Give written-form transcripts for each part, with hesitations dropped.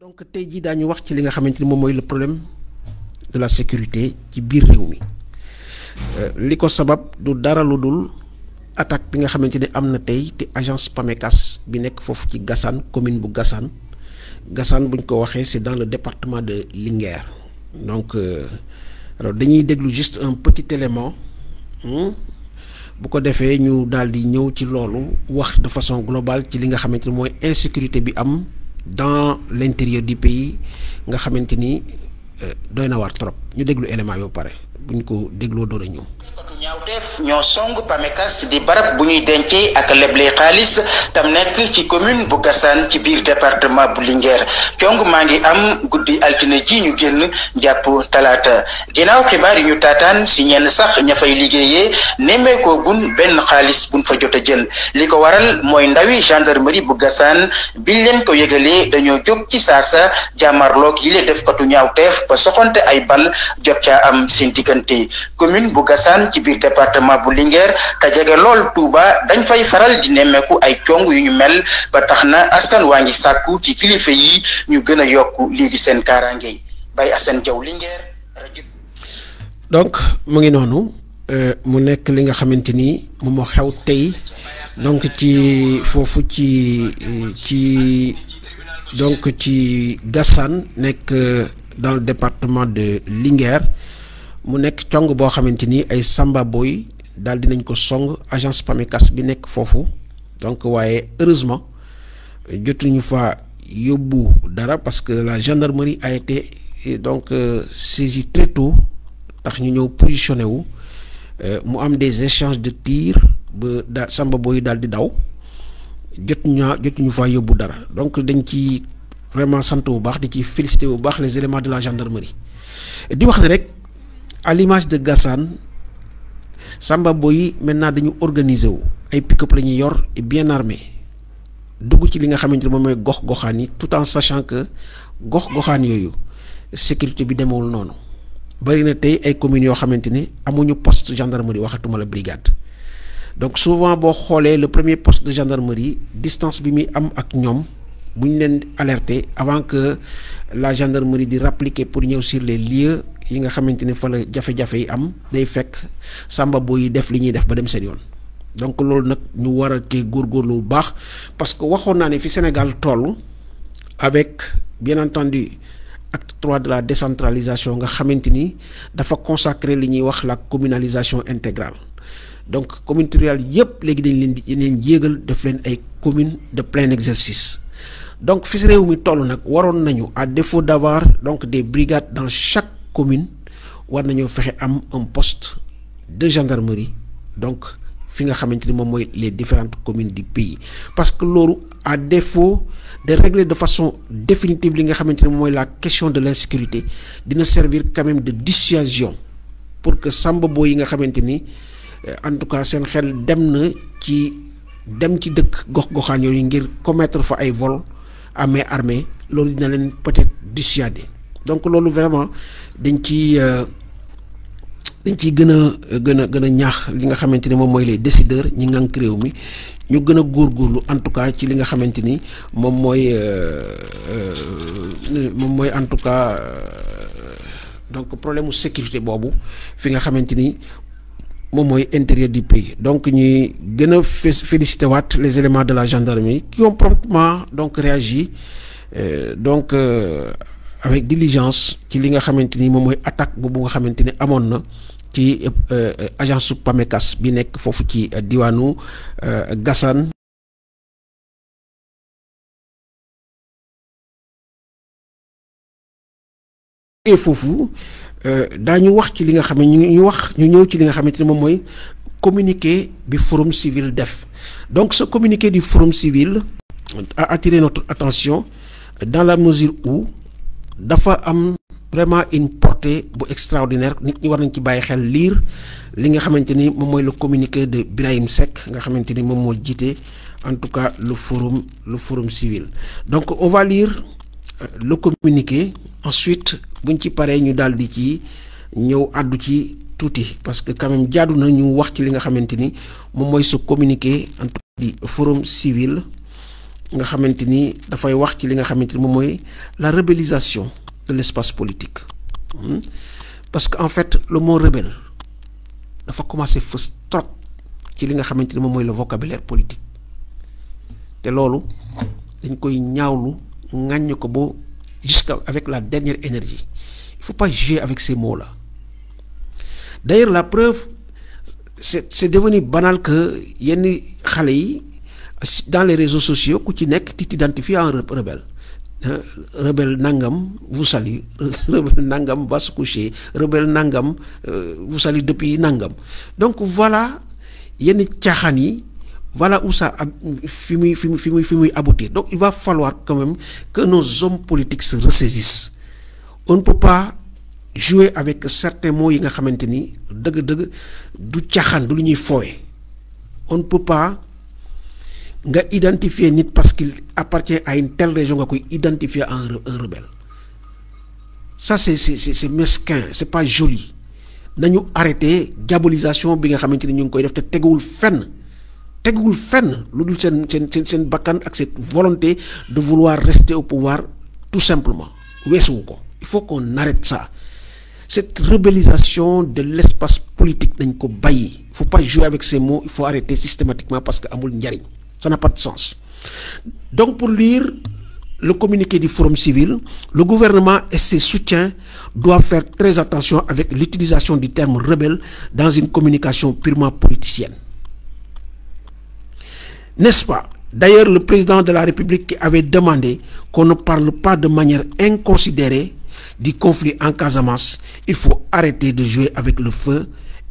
donc tey jii daañu wax ci li nga xamante ni moom mooy le problème de la sécurité ci biir réew mi li ko sabab du dara lu dul attaque bi nga xamante ni am na tey te agence PAMECAS bi nekk foofu ci Gassane commune bu Gassane buñ ko waxee c'est dans le département de Linguère donc alors dañuy déglu juste un petit élément bu ko defee ñu daal di ñëw ci loolu wax de façon globale ci li nga xamante ni mooy insécurité bi am dans l'intérieur du pays nga xamante ni doy na war trop ñu déglu élément yoo pare buñ ko dégloo door a ñëw. ñaawteef ñoo song PAMECAS di barab bu ñuy dencee ak leble xaalis tam nekk ci commune bu Gassane ci biir département bu Linguère cong maa ngi am guddi altine ji ñu génn jàpp talaata ginnaaw xibaar yi ñu taataan si ñenn sax ña fay liggéeyee nemmeekoo gun benn xaalis buñ fa jot a jël li ko waral mooy ndawi gendarmerie bu Gassane biñ leen ko yëgalee dañoo jóg ci saasa jàmmarloog yi lee def katu ñaawteef ba soxonte ay bal jot caa am seen diggante commune bu Gassane ci biir département bu Linguère te jege lool Touba dañ fay faral di nemmeeku ay cong yu ñu mel ba tax na askan waa ngi sàkku ci kilifa yi ñu gën a yokk lii di seen kaaraange yi Baye Assane Diaw Linguère rajo. donc mu ngi noonu mu nekk li nga xamante ni moom moo xew tey donc ci foofu ci Gassane nekk dans le département de Linguère. mu nekk cong boo xamante ni ay samba boy daal dinañ ko song agence PAMECAS bi nekk foofu donc waaye heureusement jotuñu fa yóbbu dara parce que la gendarmerie a été donc saisie très tôt tax ñu ñëw positionné wu mu am des échanges de tirs ba samba boy daal di daw jotuñu fa yóbbu dara donc dañ ci vraiment sant bu baax di ci félicité bu baax les éléments de la gendarmerie di wax ne rek. À l'image de Gassane samba boy maintenant dañu organiser wu ay pick-up la ñuy yor et bien armé dugg ci li nga xamante ne moom mooy gox-goxaan yi tout en sachant que gox-goxaan yooyu sécurité bi demewul noonu bari na tey ay communes yoo xamante ni amuñu poste gendarmerie waxatuma la brigade donc souvent boo xoolee le premier poste de gendarmerie distance bi muy am ak ñoom bu ñu leen alerter avant que la gendarmerie di rappliquer pour ñëw sur les lieux yi nga xamante ni fa la jafe-jafe yi am day fekk samba boy yi def li ñuy def ba dem seen yoon donc loolu nag ñu war a kii góorgóorlu bu baax parce que waxoon naa ne fi Sénégal toll avec bien entendu acte 3 de la décentralisation nga xamante ni dafa consacrer li ñuy wax la communalisation intégrale donc communes rurales yépp léegi dañ leen yéegal def leen ay communes de plein exercice donc fi réew mi toll nag waroon nañu à défaut d'avoir donc des brigades dans chaque commune war nañoo fexe am un poste de gendarmerie donc fi nga xamante ni moom mooy les différentes communes du pays parce que loolu à défaut de régler de façon définitive li nga xamante ni moom mooy la question de l'insécurité dina servir quand même de dissuasion pour que samba boy yi nga xamante ni en tout cas seen xel dem ci dëkk gox-goxaan yooyu ngir commettre fa ay vol à main armée loolu dina leen peut-être dissuader donc loolu vraiment dañ ciy gën a ñaax li nga xamante ni moom mooy les décideurs ñi ngànk réew mi ñu gën a góorgóorlu en tout cas ci li nga xamante ni moom mooy en tout cas donc problème mu sécurité boobu fi nga xamante ni moom mooy intérieur du pays donc ñuy gën a félicité waat les éléments de la gendarmerie qui ont promptement donc réagi donc avec diligence ci li nga xamante ni moom mooy attaque boobu nga xamante ni amoon na ci agence PAMECAS bi nekk foofu ci diwaanu Gassane. et foofu daañu wax ci li nga xam ne ñu ñëw ci li nga xamante ni moom mooy communiqué bi forum civil def donc ce communiqué du forum civil a attiré notre attention dans la mesure où dafa am vraiment une portée bu extraordinaire nit ñi war nañ ci bàyyi xel lire li nga xamante ni moom mooy le communiqué de Birahim Seck nga xamante ni moom moo jiite en tout cas le forum civil donc on va lire le communiqué ensuite buñ ci paree ñu daal di ci ñëw àddu ci tuuti parce que quand même jaadu na ñu wax ci li nga xamante ni moom mooy ce communiqué en tout cas di forum civil nga xamante ni dafay wax ci li nga xamante ni moom mooy la rebellisation de l'espace politique parce que en fait le mot rebelle dafa commencer fës trop ci li nga xamante ni moom mooy le vocabulaire politique te loolu dañ koy ñaawlu ŋàññ ko ba jusqu'à avec la dernière énergie il faut pas jouer avec ces mots là d'ailleurs la preuve c'est devenu banal que yenn xale yi dans les réseaux sociaux ku ci nekk ti t'identifies en rebelle rebelle nangam vous salue rebelle nangam va se coucher rebelle nangam vous salue depuis nangam donc voilà yenn caaxaan yi voilà où ça fi muy aboutir donc il va falloir quand même que nos hommes politiques se ressaisissent. On ne peut pas jouer avec certains mots yi nga xamante ni dëgg-dëgg du caaxaan du lu ñuy foowe. On ne peut pas nga identifier nit parce qu'il appartient à une telle région nga koy identifier en un rebelle. Ça c'est mesquin, c'est pas joli. Nañu arrêter diabolisation bi nga xamante ni ñu ngi koy def te teguwul fenn lu dul seen bakkan ak cette volonté de vouloir rester au pouvoir tout simplement weesuwu ko. Il faut qu'on arrête ça. Cette rebellisation de l'espace politique nañ ko bàyyi. Il faut pas jouer avec ces mots, il faut arrêter systématiquement parce que amul njariñ. Ça n'a pas de sens. Donc pour lire le communiqué du Forum civil, le gouvernement et ses soutiens doivent faire très attention avec l'utilisation du terme rebelle dans une communication purement politicienne. N'est-ce pas? D'ailleurs, le président de la République qui avait demandé qu'on ne parle pas de manière inconsidérée du conflit en Casamance, il faut arrêter de jouer avec le feu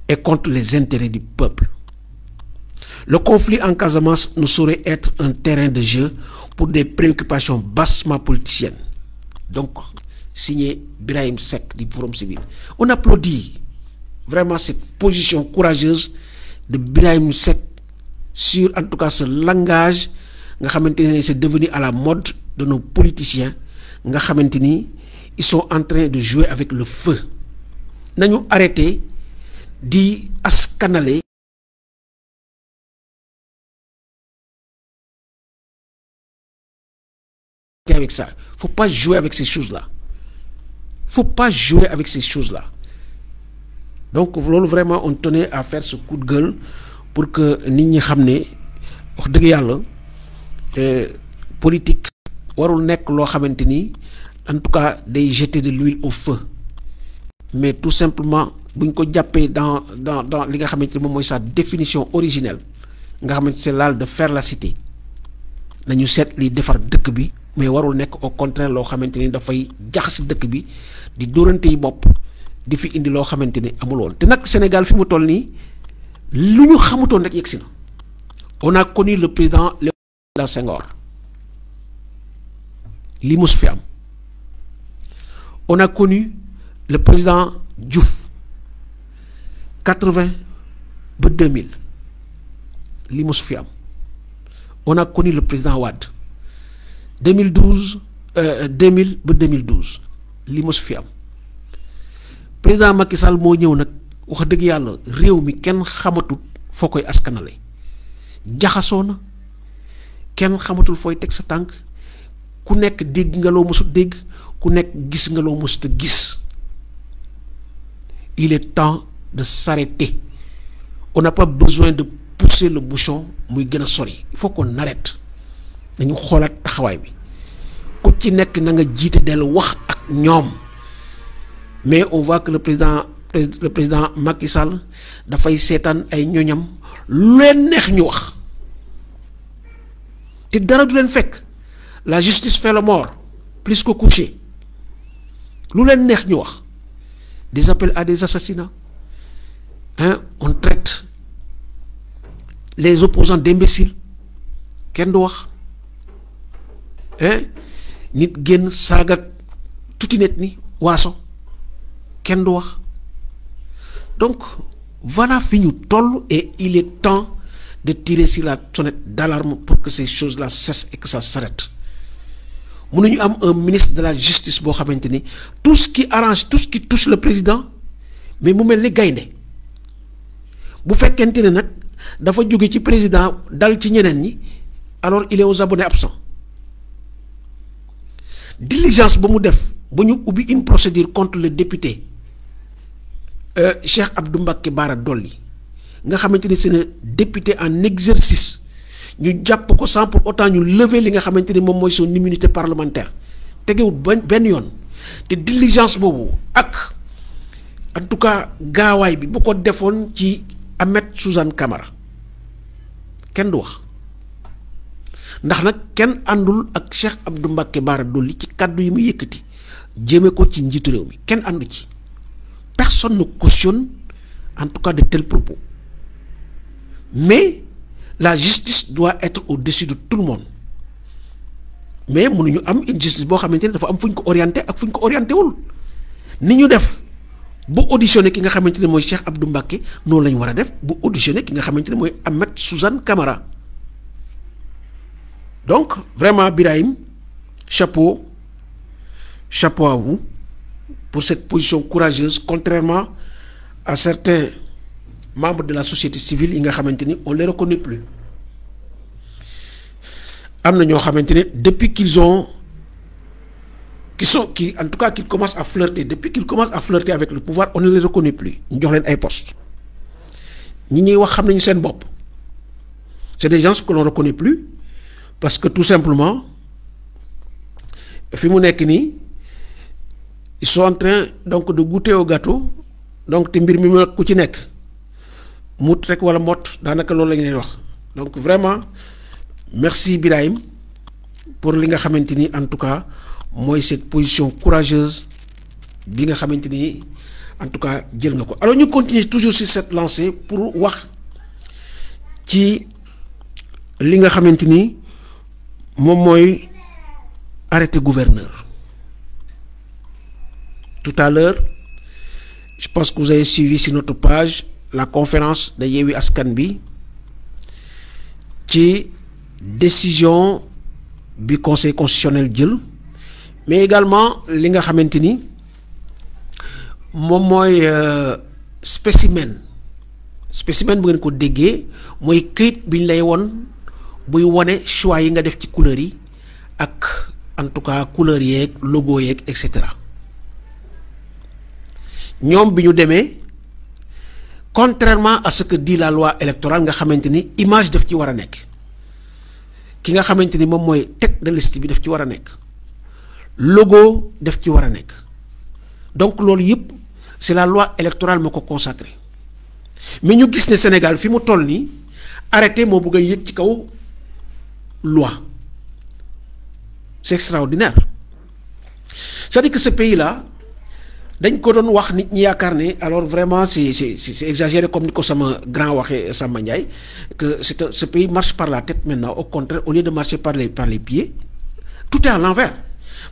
et contre les intérêts du peuple. Le conflit en Casamance ne saurait être un terrain de jeu pour des préoccupations bassement politiciennes. Donc, signé Birahim Seck du Forum civil. On applaudit vraiment cette position courageuse de Birahim Seck sur, en tout cas, ce langage nga xamante ni c'est devenu à la mode de nos politiciens nga xamante ni ils sont en train de jouer avec le feu. Nañu arrêter di askanale avec ça. Faut pas jouer avec ces choses-là. Donc loolu vraiment on tenait à faire ce coup de gueule pour que nit ñi xam ne wax dëgg yàlla politique warul nekk loo xamante ni en tout cas day jeter de l'huile au feu mais tout simplement buñ ko jàppee dans li nga xamante ni moom mooy sa définition originelle nga xamante c'est l'art de faire la cité nañu seet li defar dëkk bi mais warul nekk au contraire loo xamante ni dafay jaxasi dëkk bi di dóorante yi bopp di fi indi loo xamante ni amul woon te nag Sénégal fi mu toll nii lu ñu xamutoon rek yegsi na. On a connu le président Léopold Senghor li mos fi am. On a connu le président Diouf 80 ba 2000 li mos fi am. On a connu le président Wade 2000 ba 2012 li mos fi am. Président Macky Sall moo ñëw nag wax dëgg yàlla réew mi kenn xamatul foo koy askanale jaxasoo na kenn xamatul fooy teg sa tànk ku nekk dégg nga loo mësut dégg ku nekk gis nga loo mësut a gis. Il est temps de s'arrêter. On n'a pas besoin de pousser le bouchon muy gën a sori. Il faut qu'on arrête dañu xoolaat taxawaay bi ku ci nekk na nga jiite dellu wax ak ñoom. Mais on voit que le président Macky Sall dafay seetaan ay ñoñam lu leen neex ñu wax te dara du leen fekk la justice fait le mort plus que couché lu leen neex ñu wax des appels à des assassinats on traite les opposants d'imbéciles kenn du wax nit génn saaga tuuti net ni waaso kenn du wax donc voilà fi ñu toll et il est temps de tirer sur la sonnette d'alarme pour que ces choses-là cessent et que ça s'arrête. Mënuñu am un ministre de la justice boo xamante ni tout ce qui arrange tout ce qui touche le président mais mu mel ni gaynde bu fekkente ne nag dafa jóge ci président dal ci ñeneen ñi alors il est aux abonnés absents. diligence ba mu def ba ñu ubbi une procédure contre le député Cheikh Abdou Mbacké Bara Dolly nga xamante ni c'est un député en exercice ñu jàpp ko sans pour autant ñu lever li nga xamante ni moom mooy son immunité parlementaire tegewut benn yoon te diligence boobu ak en tout cas gaawaay bi bu ko defoon ci Ahmed Suzanne Camara kenn du wax ndax nag kenn àndul ak Cheikh Abdou Mbacké Bara Dolly ci kàddu yi mu yëkkati jéeme ko ci njiitu réew mi kenn àndu ci personne ne cautionne en tout cas de tels propos mais la justice doit être au-dessus de tout le monde mais mënuñu am une justice boo xamante ne dafa am fu ñu ko orienté ak fu ñu ko orienté wul ni ñu def bu auditionné ki nga xamante ne mooy Cheikh Abdou Mbacké noonu la ñu war a def bu auditionné ki nga xamante ne mooy Ahmed Suzanne Camara donc vraiment Birahim chapeau à vous pour cette position courageuse contrairement à certains membres de la société civile yi nga xamante ni on les reconnaît plus am na ñoo xamante ne depuis qui en tout cas qu'ils commencent à flirter depuis qu'ils commencent à flirter avec le pouvoir on ne les reconnaît plus ñu jox leen ay postes ñi ñuy wax xam nañu seen bopp c'est des gens que l'on reconnaît plus parce que tout simplement fi mu nekk nii ils sont en train donc de goûter au gâteau donc te mbir mi mu ku ci nekk mut rek wala mot daanaka loolu la ñu leen wax donc vraiment merci Birahim pour li nga xamante ni en tout cas mooy cette position courageuse bi nga xamante ni en tout cas jël nga ko. alors ñu continuer toujours sur cette lancée pour wax ci li nga xamante ni moom mooy arrêté gouverneur. Tout à l'heure je pense que vous avez suivi sur notre page la conférence de Yewwi Askan Wi ci décision bi conseil constitutionnel jël mais également li nga xamante ni moom mooy spécimen bu ngeen ko déggee mooy këyit bi ñu lay won buy wone choix yi nga def ci couleur yi ak en tout cas couleur yeeg logo yeeg et cetera ñoom bi ñu demee contrairement à ce que dit la loi électorale nga xamante ni image daf ci war a nekk ki nga xamante ni moom mooy tête de liste bi daf ci war a nekk logo daf ci war a nekk donc loolu yëpp c'est la loi électorale moo ko consacré mais ñu gis ne Sénégal fi mu toll nii arrêté moo bëgg a yëg ci kaw loi c'est extraordinaire c'est-à-dire que ce pays-là dañ ko doon wax nit ñi yaakaar ne alors vraiment c'est exagéré comme ni ko sama grand waxee Samba Ndiaye que ce pays marche par la tête maintenant au contraire au lieu de marcher par les pieds tout est à l'envers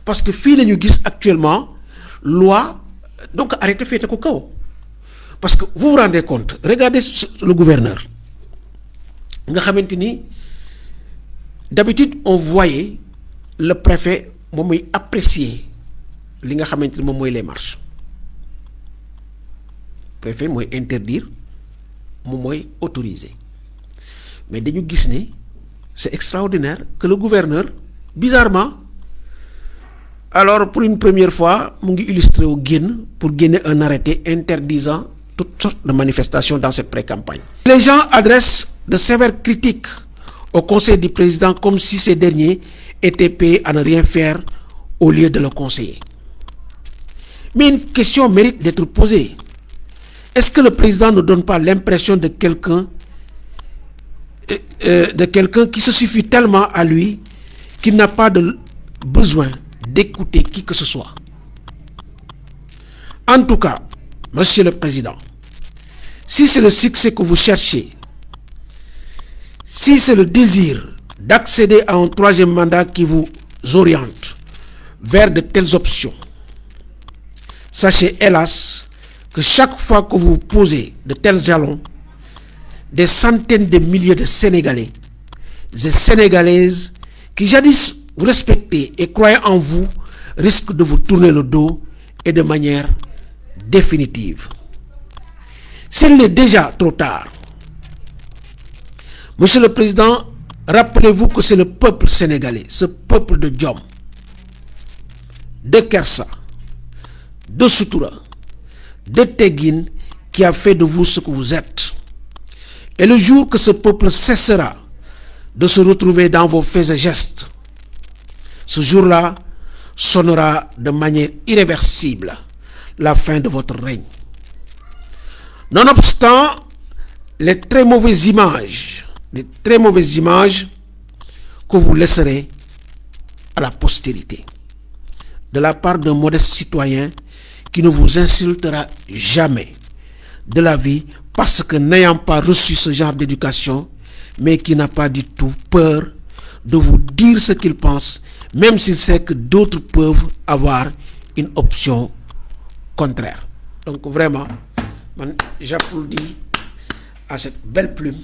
parce que fii la ñu gis actuellement loi donc arrêté féete ko kaw parce que vous vous rendez compte regardez le gouverneur nga xamante ni d'habitude on voyait le préfet moom mooy apprécier li nga xamante ni moom mooy les marches préfet mooy interdire moom mooy autoriser mais dañu gis ne c'est extraordinaire que le gouverneur bizarrement alors pour une première fois mu ngi illustré wu génn pour génne un arrêté interdisant toutes sortes de manifestations dans cette pré-campagne. Les gens adressent de sévères critiques au conseil du président comme si ces derniers étaient payés à ne rien faire au lieu de le conseiller. Mais une question mérite d'être posée. Est-ce que le président ne donne pas l'impression de quelqu'un qui se suffit tellement à lui qu'il n'a pas de besoin d'écouter qui que ce soit? En tout cas, Monsieur le Président, si c'est le succès que vous cherchez, si c'est le désir d'accéder à un troisième mandat qui vous oriente vers de telles options, sachez hélas que chaque fois que vous posez de tels jalons, des centaines de milliers de Sénégalais et Sénégalaises qui jadis vous respectaient et croyaient en vous risquent de vous tourner le dos et de manière définitive. S'il est déjà trop tard, Monsieur le Président, rappelez-vous que c'est le peuple sénégalais, ce peuple de Diom, de kersa, de sutura, de teggin qui a fait de vous ce que vous êtes. Et le jour que ce peuple cessera de se retrouver dans vos faits et gestes, ce jour-là sonnera de manière irréversible la fin de votre règne. Nonobstant les très mauvaises images que vous laisserez à la postérité, de la part d'un modeste citoyen qui ne vous insultera jamais de la vie parce que n'ayant pas reçu ce genre d'éducation, mais qui n'a pas du tout peur de vous dire ce qu'il pense, même s'il sait que d'autres peuvent avoir une option contraire. Donc vraiment, j'applaudis à cette belle plume,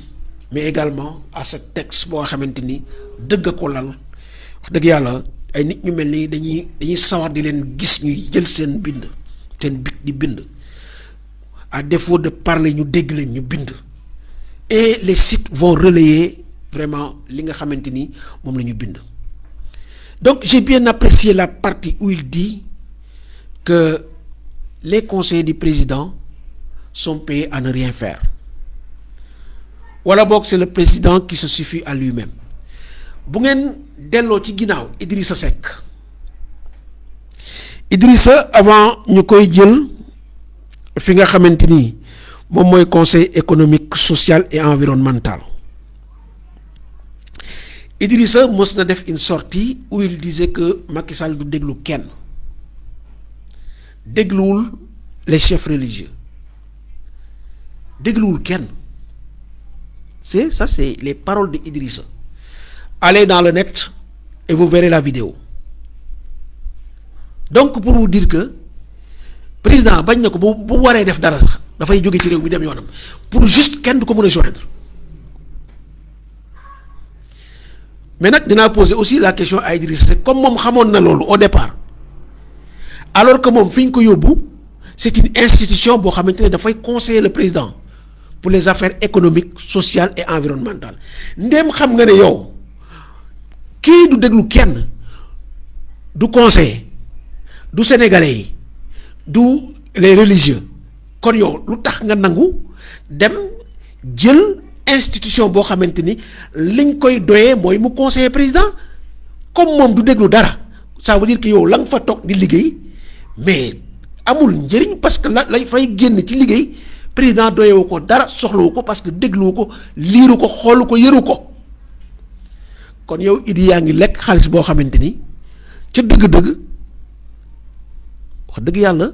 mais également à ce texte boo xamante ni dëgg ko lal wax dëgg yàlla ay nit ñu mel ni dañuy sawar di leen gis ñuy jël seen bic di bind, à défaut de parler ñu dégg leen ñu bind, et les sites vont relayer vraiment li nga xamante ni moom la ñu bind. Donc j'ai bien apprécié la partie où il dit que les conseillers du président sont payés à ne rien faire. Wala boog c'est le président qui se suffit à lui-même. Bu ngeen delloo ci ginnaaw Idrissa Seck, Idrissa avant ñu koy jël fi nga xamante ni moom mooy conseil économique, social et environnemental, Idrissa mës na def une sortie où il disait que Macky Sall du déglu kenn, dégluwul les chefs religieux, dégluwul kenn. C'est les paroles de Idrissa. Allez dans le net et vous verrez la vidéo. Donc pour vous dire que président bañ na ko bu waree def dara sax dafay jóge ci réew mi dem yoonam pour juste kenn du ko mën a joindre. Mais nag dinaa poser aussi la question à Idrissa Seck, comme moom xamoon na loolu au départ, alors que moom fi ñu ko yóbbu c'est une institution boo xamante ne dafay conseiller le président pour les affaires économiques, sociales et environnementales. Ndem xam nga ne yow kii du déglu kenn, du conseiller, du sénégalais yi, du les religieux, kon yow lu tax nga nangu dem jël institution boo xamante ni liñ koy doyee mooy mu conseiller président, comme moom du déglu dara, ça veut dire que yow la nga fa toog di liggéey mais amul njëriñ, parce que lañ fay génn ci liggéey président doyewu ko dara, soxlawu ko, parce que dégluwu ko, liiru ko, xoolu ko, yëru ko. Kon yow Idi yaa ngi lekk xaalis boo xamante ni ca dëgg-dëgg wax dëgg yàlla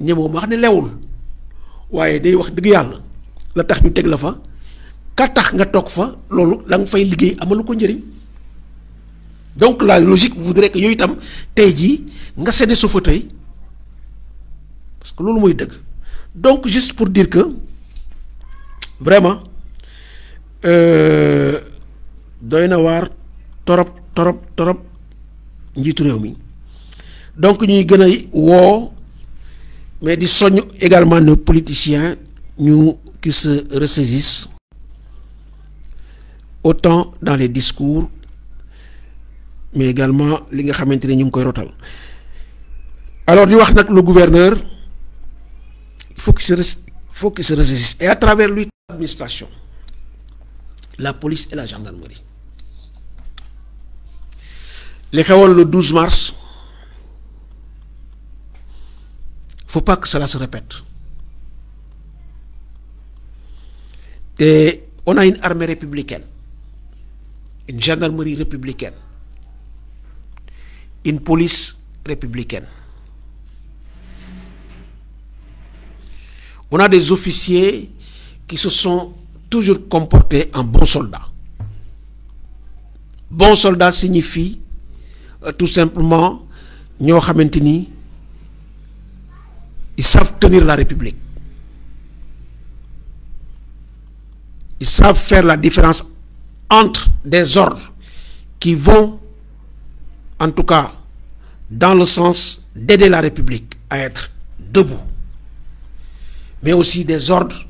ñemoo ma wax ne lewul, waaye day wax dëgg yàlla la tax ñu teg la fa, ka tax nga toog fa, loolu la nga fay liggéey amalu ko njëriñ. Donc la logique voudrait que yooyu itam tey jii nga cédé sa fauteuil, parce que loolu mooy dëgg. Donc juste pour dire que vraiment doy na waar torop njiitu réew mi. Donc ñuy gën a woo, mais di soññ également nos politiciens ñu qui se ressaisissent autant dans les discours, mais également li nga xamante ne ñu ngi koy rotal. Alors di wax nag le gouverneur, il faut qu'il se ressaisisse, et à travers lui l'administration, la police et la gendarmerie. Li xewoon le 12 mars, faut pas que cela se répète. Et on a une armée républicaine, une gendarmerie républicaine, une police républicaine. On a des officiers qui se sont toujours comportés en bons soldats. Bon soldat signifie tout simplement ñoo xamante ni ils savent tenir la République. Ils savent faire la différence entre des ordres qui vont, en tout cas, dans le sens d'aider la République à être debout, mais aussi des ordres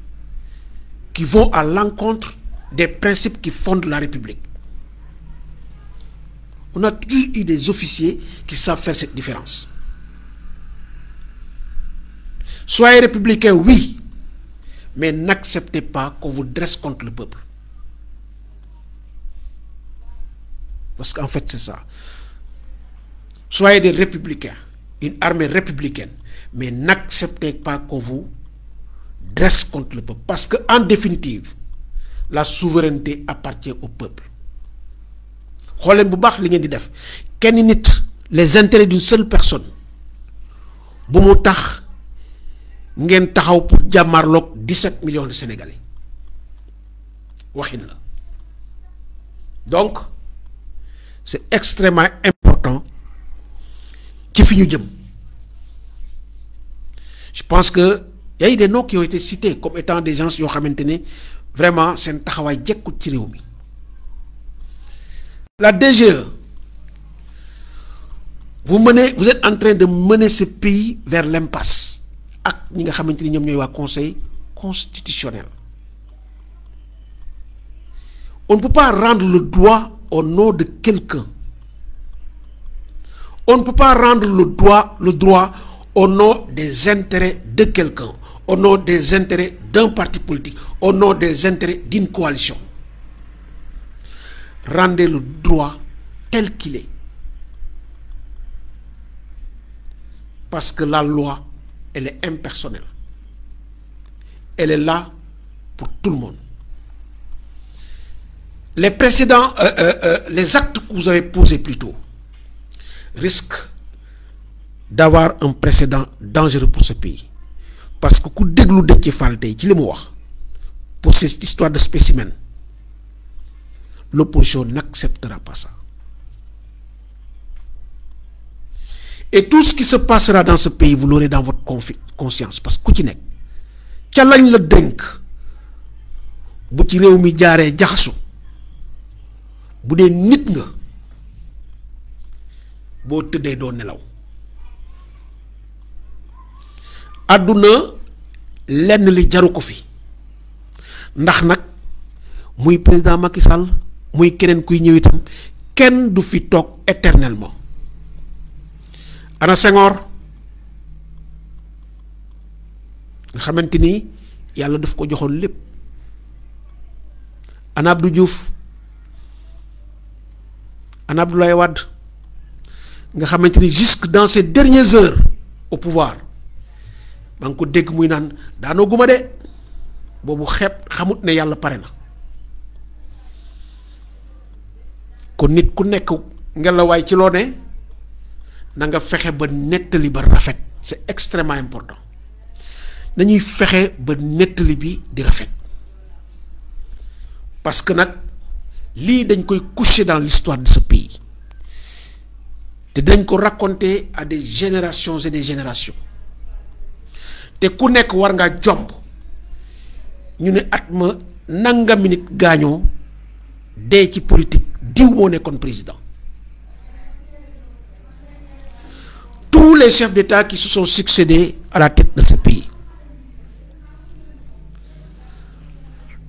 qui vont à l'encontre des principes qui fondent la République. On a toujours eu des officiers qui savent faire cette différence. Soyez républicains, oui, mais n'acceptez pas qu'on vous dresse contre le peuple. Parce qu'en fait, c'est ça. Soyez des républicains, une armée républicaine, mais n'acceptez pas qu'on vous dresse contre le peuple. Parce qu'en définitive, la souveraineté appartient au peuple. Les intérêts d'une seule personne, ngeen taxaw pour jàmmarloog 17 millions de Sénégalais waxin la. Donc c'est extrêmement important ci fi ñu jëm. Je pense que y a eu des noms qui ont été cités comme étant des gens yoo xamante ne vraiment seen taxawaay jekkut ci réew mi. La DGE, vous êtes en train de mener ce pays vers l'impasse. Ak ñi nga xamante ni ñoom ñooy waa conseil constitutionnel. On ne peut pas rendre le droit au nom de quelqu'un. On ne peut pas rendre le droit au nom des intérêts de quelqu'un, au nom des intérêts d'un parti politique, au nom des intérêts d'une coalition. Rendez le droit tel qu'il est. Parce que la loi, elle est impersonnelle. Elle est là pour tout le monde. Les précédents, les actes que vous avez posés plus tôt risquent d'avoir un précédent dangereux pour ce pays. Parce que ku déglu Déthié Fall tey ci li mu wax pour cette histoire de spécimen, l'opposition n'acceptera pas ça. Et tout ce qui se passera dans ce pays, vous l'aurez dans votre conscience. Parce que ku ci nekk ca lañ la dénk bu ci réew mi jaaree jaxasu bu dee nit nga boo tëddee doo nelaw. àdduna lenn li jaru ko fi ndax nag muy président Macky Sall muy keneen kuy ñëw itam kenn du fi toog éternellement. Ana Senghor nga xamante ni yàlla daf ko joxoon lépp. Ana Abdou Diouf, Ana Abdoulaye Wade nga xamante ni jusque dans ses dernières heures au pouvoir maa ngi ko dégg muy naan daanoo guma de boobu xamut ne yàlla pare na. kon nit ku nekk ngelawaay ci loo ne na nga fexe ba nettali ba rafet. C'est extrêmement important. Nañuy fexe ba nettali bi di rafet. Parce que nag lii dañ koy coucher dans l'histoire de ce pays. te dañ ko raconter à des générations et des générations. te ku nekk war ngaa jomb ñu ne at ma nangami nit gaañoo dee ci politique diw moo nekkoon président. Tous les chefs d'État qui se sont succédés à la tête de ce pays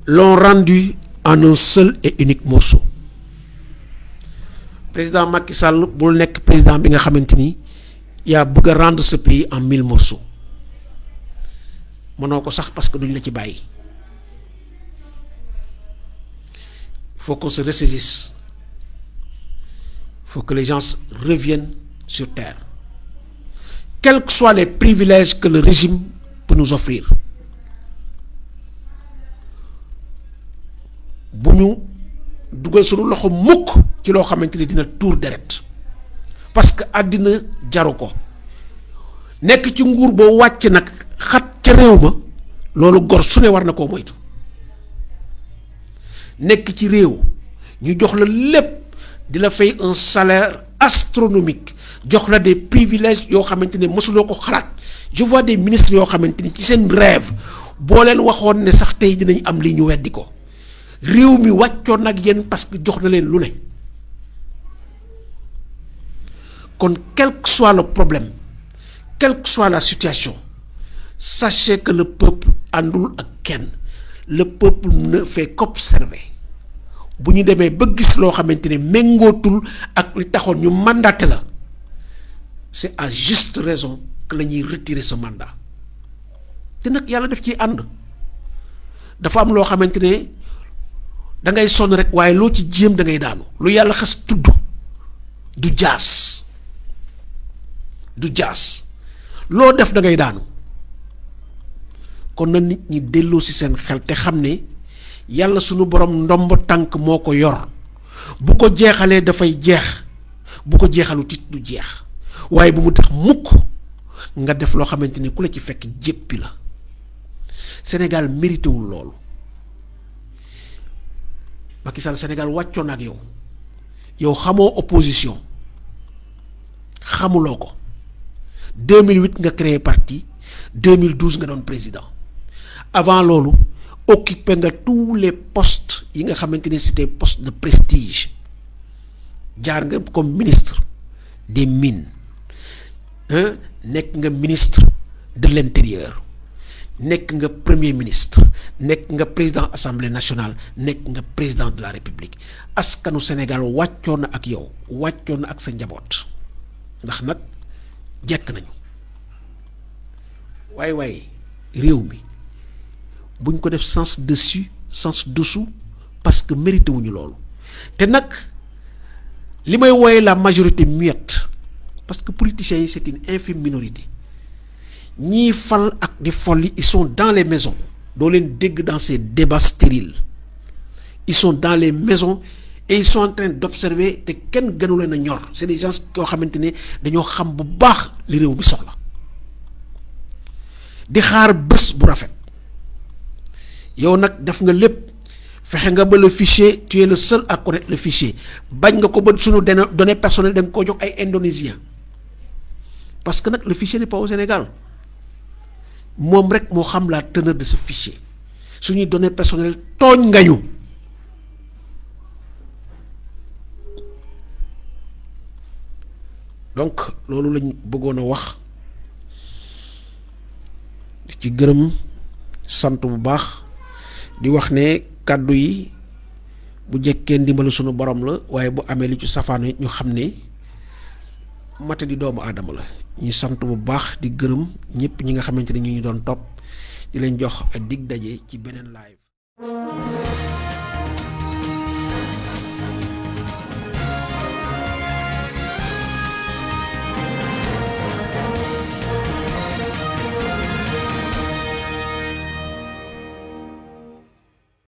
l'ont rendu en un seul et unique morceau. Président Macky Sall bul nekk président bi nga xamante ni yaa bëgg a rendre ce pays en 1000 morceaux. mënoo ko sax parce que duñ la ci bàyyi. Il faut qu'on se ressaisisse. Il faut que les gens reviennent sur terre. Quels que soient les privilèges que le régime peut nous offrir. bu ñu dugal suñu loxo mukk ci loo xamante ni dina tuur deret parce que àddina jaru ko nekk ci nguur boo wàcc nag xat ca réew ma loolu gor su ne war na koo moytu. nekk ci réew ñu jox la lépp di la fay un salaire astronomique jox la des privilèges yoo xamante ne mësuloo ko xalaat. Je vois des ministres yoo xamante ni ci seen rêve boo leen waxoon ne sax tey dinañ am lii ñu weddi ko. réew mi wàccoon nag yéen parce que jox na leen lu ne. kon quel que soit le problème quelle que soit la situation sachez que le peuple àndul ak kenn le peuple ne fait qu'observer bu ñu demee ba gis loo xamante ne méngootul ak li taxoon ñu mandaté la c'est à juste raison que la ñuy retirer ce mandat te nag yàlla def ci ànd dafa am loo xamante ne da ngay sonn rek waaye loo ci jéem da ngay daanu lu yàlla xas tudd du jaas loo def da ngay daanu kon na nit ñi delloo ci seen xel te xam ne yàlla sunu borom ndomb tànk moo ko yor bu ko jeexalee dafay jeex bu ko jeexalu tit du jeex waaye bu mu tax mukk nga def loo xamante ne ku la ci fekk jéppi la Sénégal mérité wul loolu Macky Sall Sénégal wàccoon ak yow xamoo opposition xamuloo ko 2008 nga créé parti 2012 nga doon président avant loolu occupé nga tous les postes yi nga xamante ne c'était poste de prestige jaar nga comme ministre des mines nekk nga ministre de l'intérieur nekk nga premier ministre nekk nga président assemblée nationale nekk nga président de la république askanu Sénégal wàccoon na ak yow wàccoon na ak sa njaboot ndax nag jekk nañu waaye réew mi buñ ko def sens dessus sens dessous parce que mérité wuñu loolu te nag li may wooye la majorité muette parce que politiciens yi c'est une infime minorité ñii fal ak di folli ils sont dans les maisons doo leen dégg dans ces débats stériles ils sont dans les maisons et ils sont en train d'observer te kenn gënu leen a ñor c'est des gens yoo xamante ne dañoo xam bu baax li réew mi soxla di xaar bés bu rafet yow nag def nga lépp fexe nga ba le fichier tu es le seul à connaître le fichier bañ nga ko ba sunu données personnelles da nga koo jox ay indonésiens parce que nag le fichier n'est pas au Sénégal moom rek moo xam la teneur de ce fichier suñuy données personnelles tooñ nga ñu donc loolu lañ bëggoon a wax ci gërëm sant bu baax di wax ne kàddu yi bu jekkee ndimbalu sunu borom la waaye bu amee li ci safaan ñu xam ne mata di doomu aadama la ñi sant bu baax di gërëm ñëpp ñi nga xamante ne ñu doon topp di leen jox dig daje ci beneen live